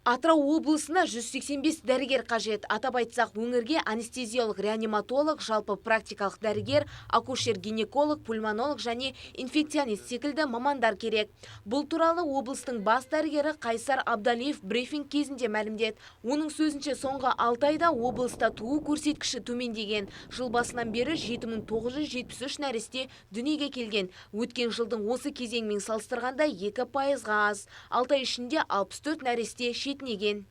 Атырау облысына 185 дәрігер қажет. Атап айтсақ, өңірге анестезиолог, реаниматолог, жалпы практикалық дәрігер, акушер-гинеколог, пульмонолог және инфекционист секілді мамандар керек. Бұл туралы облыстың бас дәрігері Қайсар Абдалиев брифинг кезінде мәлімдеді. Оның сөзінше, соңғы 6 айда облыста туу көрсеткіші төмендеген. Жыл басынан бері 7973 нәресте дүниеге келген. Өткен жылдың осы кезеңмен салыстырғанда 2%-ға аз. 6 ай ішінде 64 нәресте шетінеген.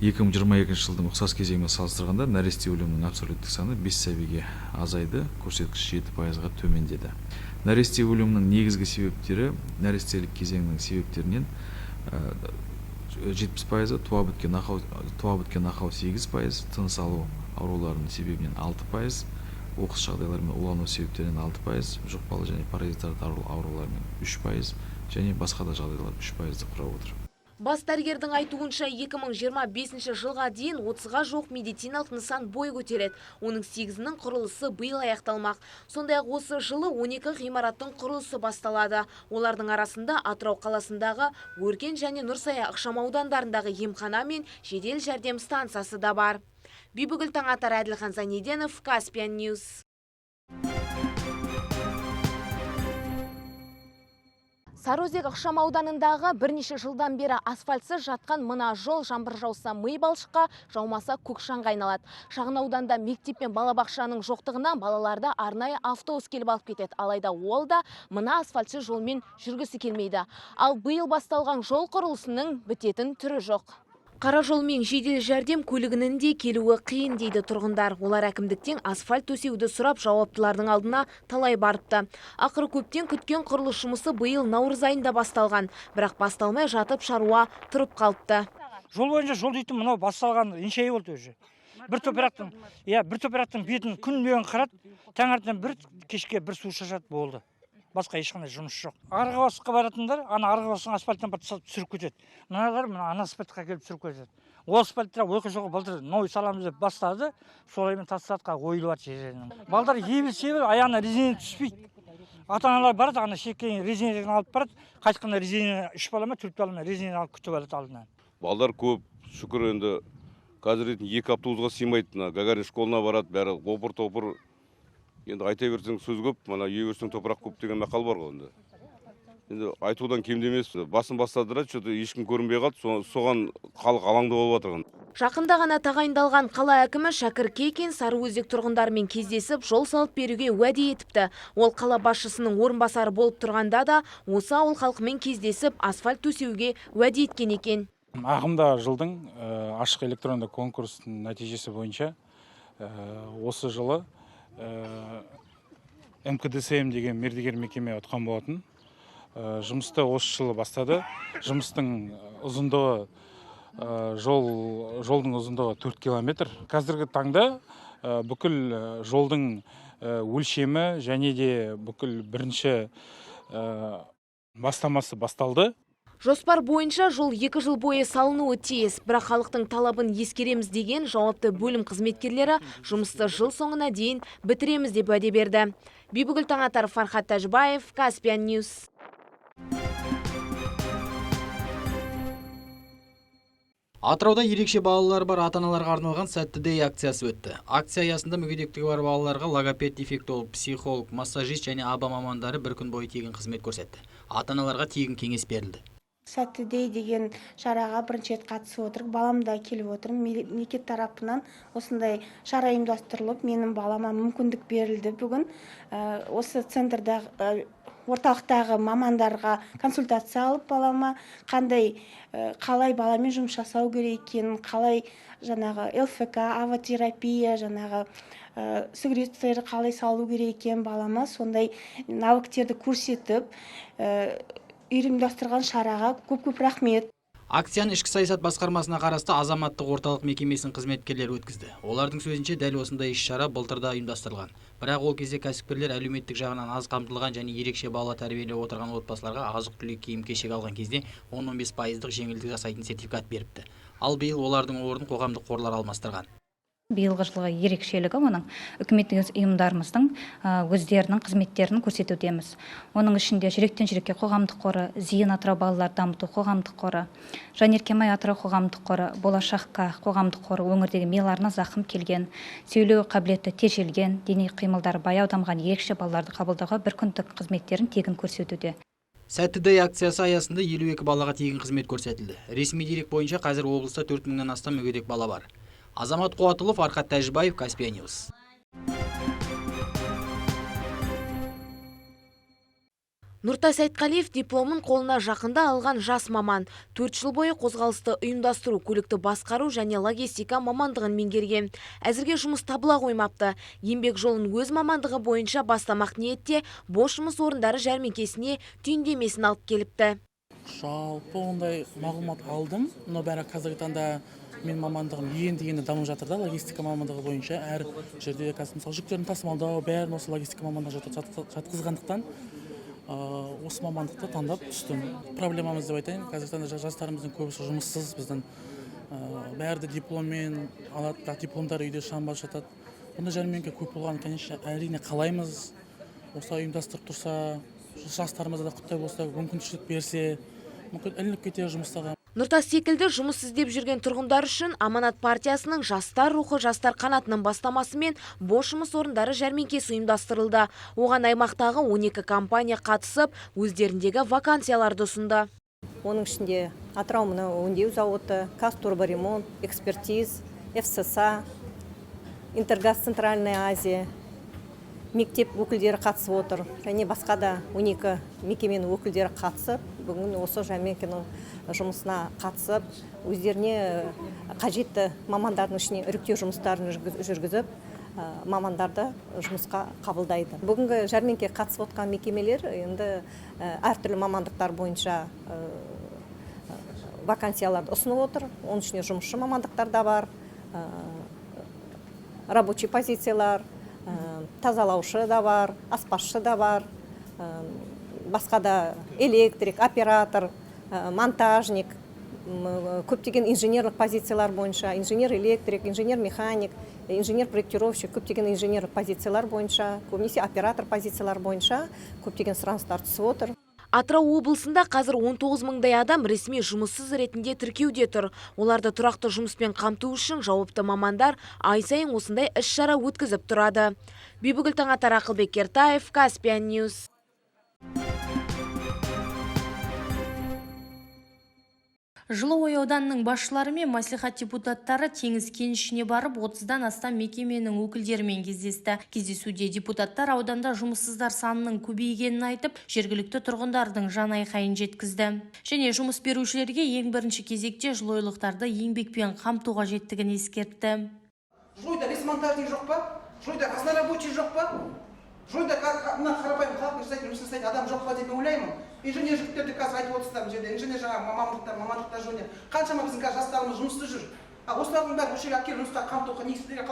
2022 жылдың ұқсас кезеңімен салыстырғанда нәресте өлімінің абсолюттік саны 5 сәбиге азайды, көрсеткіш 7%-ға төмендеді. Нәресте өлімінің негізгі себептері нәрестелік кезеңнің себептерінен 70%, туа біткен ақау 8%, тыныс алу ауруларының себебінен 6%, оқыс жағдайлар мен улану себептерінен 6%, жұқпалы және паразиттарды ауруларымен 3% және басқа да жағдайлар 3%-ді құрап отыр. Бас дәрігердің айтуынша 2025 жылға дейін 30-ға жоқ медициналық нысан бой көтереді. Оның 8-нің құрылысы биыл аяқталмақ. Сондай-ақ осы жылы 12 ғимараттың құрылысы басталады. Олардың арасында Атырау қаласындағы Өркен және Нұрсая ықшамаудандарындағы емхана мен жедел жәрдем станциясы да бар. Бибігүл Таңатар, Әділхан Занеденов, Каспиан Ньюс. Сарыөзек ықшам ауданындағы бірнеше жылдан бері асфальтсыз жатқан мына жол жаңбыр жауса ми балшыққа, жаумаса көкшаңға айналады. Шағын ауданда мектеп пен балабақшаның жоқтығынан балаларды арнайы автобус келіп алып кетеді. Алайда ол да мына асфальтсыз жолмен жүргісі келмейді. Ал биыл басталған жол құрылысының бітетін түрі жоқ. Қара жолмен жедел жәрдем көлігінің де келуі қиын дейді тұрғындар. Олар әкімдіктен асфальт төсеуді сұрап жауаптылардың алдына талай барыпты. Ақыры көптен күткен құрылыс жұмысы биыл наурыз айында басталған. Бірақ басталмай жатып шаруа тұрып қалыпты. Жол бойынша жол дейтін мынау басталған иншай болды уже. Бір топырақтың бетін күн бойын қарады, таңертең бір, кешке бір су шашады болды. Басқа ешқандай жұмыс жоқ. Арғабасқа баратындар, Арғабастың асфальттан түсіріп кетеді. Мыналар ана асфальтқа келіп түсіріп кетеді. Ол асфальттар ойқы жоғы былтыр ной саламыз деп бастады, солаймен тасатқа ойылып жатыр жерінен. Балдар ебіл-себіл, аяғына резина түспейді. Ата-аналар барады, ана шеккен резинаны алып барады, қайтқанда резина 3 бала ма 4 бала ма резина алып күтіп алады алдынан. Балдар көп, шүкір енді қазір 2 автобусқа сыймайды. Гагарин школына барады, бәрі опыр-топыр. Енді айта берсең сөз көп, мана үй берсең топырақ көп деген мақал бар ғой. Енді айтудан кемде емес. Басын бастадырады, что-то ешкім көрінбей қалды, соған халық алаңды болып отырған. Жақында ғана тағайындалған қала әкімі Шәкір Кейкен Сарыөзек тұрғындарымен кездесіп, жол салып беруге уәде етіпті. Ол қала басшысының орынбасары болып тұрғанда да осы ауыл халқымен кездесіп, асфальт төсеуге уәде еткен екен. Ағымда жылдың ашық электронды конкурстың нәтижесі бойынша осы жылы МКДСМ деген мердігер мекеме отқан болатын. Жұмысты осы жылы бастады. Жұмыстың ұзындығы, жолдың ұзындығы 4 километр. Қазіргі таңда бүкіл жолдың өлшемі және де бүкіл бірінші бастамасы басталды. Жоспар бойынша жол 2 жыл бойы салынуы тиіс, бірақ халықтың талабын ескереміз деген жауапты бөлім қызметкерлері жұмысты жыл соңына дейін бітіреміз деп уәде берді. Бибігүл Таңатар, Фархат Тәжбаев, Каспиан Ньюс. Атырауда ерекше балалар бар ата-аналарға арналған сәттідей акциясы өтті. Акция аясында мүгедектігі бар балаларға логопед, дефектолог, психолог, массажист және аба мамандары бір күн бойы тегін қызмет көрсетті. Ата-аналарға тегін кеңес берілді. Сәттідей деген шараға бірінші рет қатысып отырып, балам да келіп отыр. Мемлекет тарапынан осындай шара ұйымдастырылып, менің балама мүмкіндік берілді бүгін. Осы центрда орталықтағы мамандарға консультация алып, балама қалай баламен жұмыс жасау керек екенін, қалай жаңағы ЛФК, авотерапия, жаңағы сугреттер қалай салу керек екенін балама сондай навыктерді көрсетіп, ұйымдастырған шараға көп рахмет. Акцияны ішкі саясат басқармасына қарасты азаматтық орталық мекемесінің қызметкерлері өткізді. Олардың сөзінше дәл осындай іс-шара былтырда ұйымдастырылған. Бірақ ол кезде кәсіпкерлер әлеуметтік жағынан аз қамтылған және ерекше бала тәрбиелеп отырған отбасыларға азық-түлік киім-кешек алған кезде 10-15% жеңілдік жасайтын сертификат беріпті. Ал биыл олардың орнын қоғамдық қорлар алмастырған. Биылғы жылғы ерекшелігі оның үкіметтік ұйымдарымыздың өздерінің қызметтерін көрсетудеміз. Оның ішінде жүректен жүрекке қоғамдық қоры, Зейін Атырау балаларды дамыту қоғамдық қоры, Жанеркемай Атырау қоғамдық қоры, Болашаққа қоғамдық қоры өңірдегі мияларына зақым келген, сөйлеу қабілеті тежелген, дене қимылдары баяу дамыған ерекше балаларды қабылдауға бір күндік қызметтерін тегін көрсетуде. Сәттідей акциясы аясында 52 балаға тегін қызмет көрсетілді. Ресми дерек бойынша қазір облыста 4000-нен астам мүгедек бала бар. Азамат Қуатылов, Арқат Тәжібаев, Каспия Ньюс. Нұртай Сайтқалиев дипломын қолына жақында алған жас маман. 4 жыл бойы қозғалысты ұйымдастыру, көлікті басқару және логистика мамандығын меңгерген. Әзірге жұмыс табыла қоймапты. Еңбек жолын өз мамандығы бойынша бастамақ ниетте бос жұмыс орындары жәрмеңкесіне түйіндемесін алып келіпті. Жалпы ондай мағлұмат алдым, но бәрі қазіргі таңда мен мамандығым енді дамып жатыр да, логистика мамандығы бойынша әр жерде мысалы жүктерін тасымалдау бәрін осы логистика мамандығы жатқызғандықтан осы мамандықты таңдап түстім. Проблемамыз деп айтайын, қазіргі таңда жастарымыздың көбісі жұмыссыз, біздің бәрі де дипломмен алады, бірақ дипломдар үйде шамбас жатады. Бұнда жәрмеңке көп болған, конечно, әрине қалаймыз. Осылай ұйымдастырып тұрса, жастарымызға да құттай болса, мүмкіншілік берсе, мүмкін ілініп кетер жұмыстарға. Нұртас секілді жұмыс іздеп жүрген тұрғындар үшін Аманат партиясының жастар рухы жастар қанатының бастамасымен бос жұмыс орындары жәрмеңкесі ұйымдастырылды. Оған аймақтағы 12 компания қатысып, өздеріндегі вакансияларды ұсынды. Оның ішінде Атырау мұнай өңдеу зауыты, Казтурборемонт, Экспертиз, ФСС, Интергаз Центральная Азия, мектеп өкілдері қатысып отыр. Және басқа да 12 мекеменің өкілдері қатысып, бүгін осы жәрмеңкенің жұмысына қатысып, өздеріне қажетті мамандардың ішіне іріктеу жұмыстарын жүргізіп, мамандарды жұмысқа қабылдайды. Бүгінгі жәрмеңке қатысып отқан мекемелер енді әртүрлі мамандықтар бойынша вакансияларды ұсынып отыр. Оның ішіне жұмысшы мамандықтар да бар, рабочий позициялар, тазалаушы да бар, аспазшы да бар, басқа да электрик, оператор, монтажник, көптеген инженерлік позициялар бойынша, инженер-электрик, инженер-механик, инженер-проектировщик, көптеген инженерлік позициялар бойынша, көбінесе оператор позициялар бойынша көптеген сұраныстар түсіп отыр. Атырау облысында қазір 19 мыңдай адам ресми жұмыссыз ретінде тіркеуде тұр. Оларды тұрақты жұмыспен қамту үшін жауапты мамандар ай сайын осындай іс-шара өткізіп тұрады. Бибігүл Таңатар, Ақылбек Кертаев, Каспия Ньюс. Жылыой ауданының басшылары мен мәслихат депутаттары теңіз кенішіне барып 30-дан астам мекеменің өкілдерімен кездесті. Кездесуде депутаттар ауданда жұмыссыздар санының көбейгенін айтып, жергілікті тұрғындардың жан айқайын жеткізді. Және жұмыс берушілерге ең бірінші кезекте жылойлықтарды еңбекпен қамтуға жеттігін ескертті. Жылойда лесмонтажник жоқ па? Жылойда разнорабочий жоқ па? Жылойда қарапайым халықтың жұмысын адам жоқ па деп ойлаймын. Инженер жігіттерді қазір айтып отырсыздар, жерде инженер жаңағы мамандықтар жөнінде қаншама біздің қазір жастарымыз жұмыссыз жүр. Осылардың бәрі осы жерге келіп жұмысқа қамтуға негізінде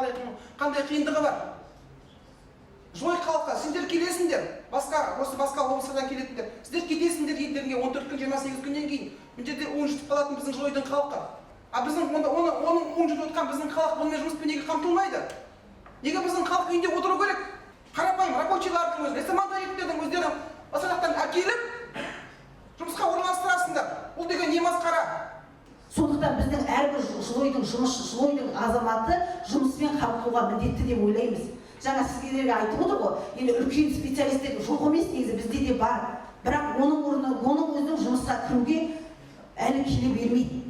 қандай қиындығы бар? Жылой халыққа сендер келесіңдер, басқа облыстардан келетіндер. Сіздер кетесіңдер елдеріңе 14 күн 28 күннен кейін. Міндетті оң жетіп қалатын біздің Жылойдың халқы. Біздің оның оң жетіп отқан біздің халық бұнымен жұмыспен неге қамтылмайды? Неге біздің халық үйінде отыру керек? Қарапайым рабочийлардың өзі, лесомонтажниктердің өздері осы жақтан әкеліп жұмысқа орналастырасыңдар. Бұл деген не масқара? Сондықтан біздің әрбір Жылойдың азаматы жұмыспен қамтуға міндетті деп ойлаймыз. Жаңа сіздерге айтып отыр ғой, енді үлкен специалистер жоқ емес, негізі бізде де бар. Бірақ оның өзінің жұмысқа кіруге әлі келе бермейді.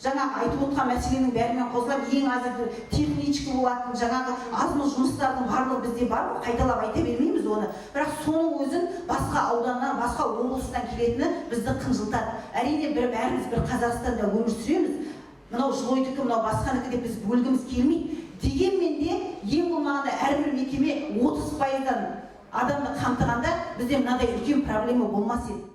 Жаңа айтып отқан мәселенің бәрімен қосылып, ең азы техничкі болатын жаңағы аз-мұз жұмыстардың барлығы бізде бар, қайталап айта бермейміз оны. Бірақ соның өзін басқа ауданнан, басқа облыстан келетіні бізді қынжылтады. Әрине бәріміз бір Қазақстанда өмір сүреміз. Мынау Жылойдікі, мынау басқаныкі деп біз бөлгіміз келмейді. Дегенмен де ең болмағанда әрбір мекеме 30%-дан адамды қамтығанда бізде мынадай үлкен проблема болмас еді.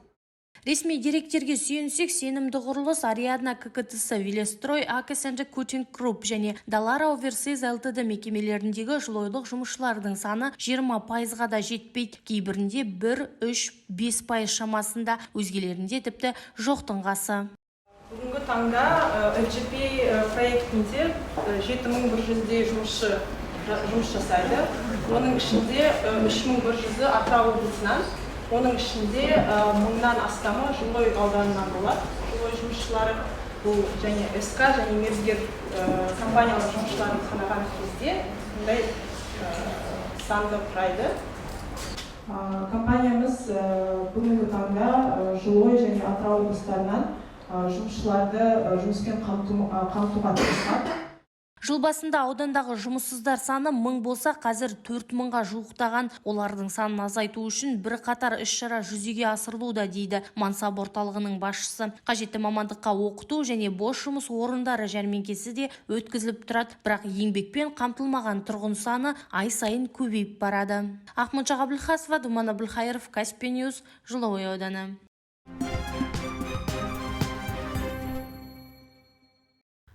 Ресми деректерге сүйенсек, сенімді құрылыс Ариадна ККТС, Велестрой, Аксенджи Кутинг Групп және Далара Оверсиз ЛТД мекемелеріндегі жылойлық жұмысшылардың саны 20%-ға да жетпейді. Кейбірінде 1-3-5% шамасында, өзгелерінде тіпті жоқтың қасы. Бүгінгі таңда LGP проектінде 7100-дей жұмысшы жұмыс жасайды. Оның ішінде 3100-і Атырау облысынан, оның ішінде 1000-нан астамы Жылыой ауданынан болады. Жылыой жұмысшылары бұл және СК және мердігер компаниялар жұмысшыларын санаған кезде бұндай санды құрайды. Компаниямыз бүгінгі таңда Жылыой және Атырау облыстарынан жұмысшыларды жұмыспен қамтуға тырысқан. Жыл басында аудандағы жұмыссыздар саны 1000 болса, қазір 4000-ға жуықтаған. Олардың санын азайту үшін бірқатар іс-шара жүзеге асырылуда, дейді Мансап орталығының басшысы. Қажетті мамандыққа оқыту және бос жұмыс орындары жәрмеңкесі де өткізіліп тұрады, бірақ еңбекпен қамтылмаған тұрғын саны ай сайын көбейіп барады. Ақмоншақ Абылхасова, Думан Абылхайыров, Каспий Ньюс, Жылыой ауданы.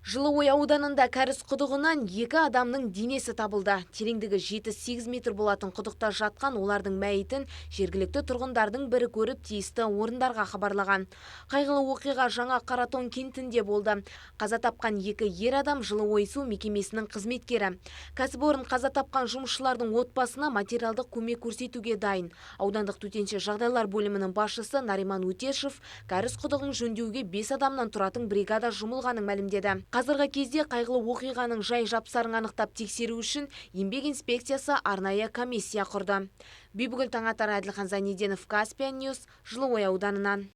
Жылыой ауданында кәріз құдығынан 2 адамның денесі табылды. Тереңдігі 7-8 метр болатын құдықта жатқан олардың мәйітін жергілікті тұрғындардың бірі көріп тиісті орындарға хабарлаған. Қайғылы оқиға Жаңа Қаратон кентінде болды. Қаза тапқан 2 ер адам Жылыой су мекемесінің қызметкері. Кәсіпорын қаза тапқан жұмысшылардың отбасына материалдық көмек көрсетуге дайын. Аудандық төтенше жағдайлар бөлімінің басшысы Нариман Өтешев кәріз құдығын жөндеуге 5 адамнан тұратын бригада жұмылғанын мәлімдеді. Қазіргі кезде қайғылы оқиғаның жай жапсарын анықтап тексеру үшін еңбек инспекциясы арнайы комиссия құрды. Бибігүл Таңатар, Әділхан Занеденов, Каспий Ньюс, Жылыой ауданынан.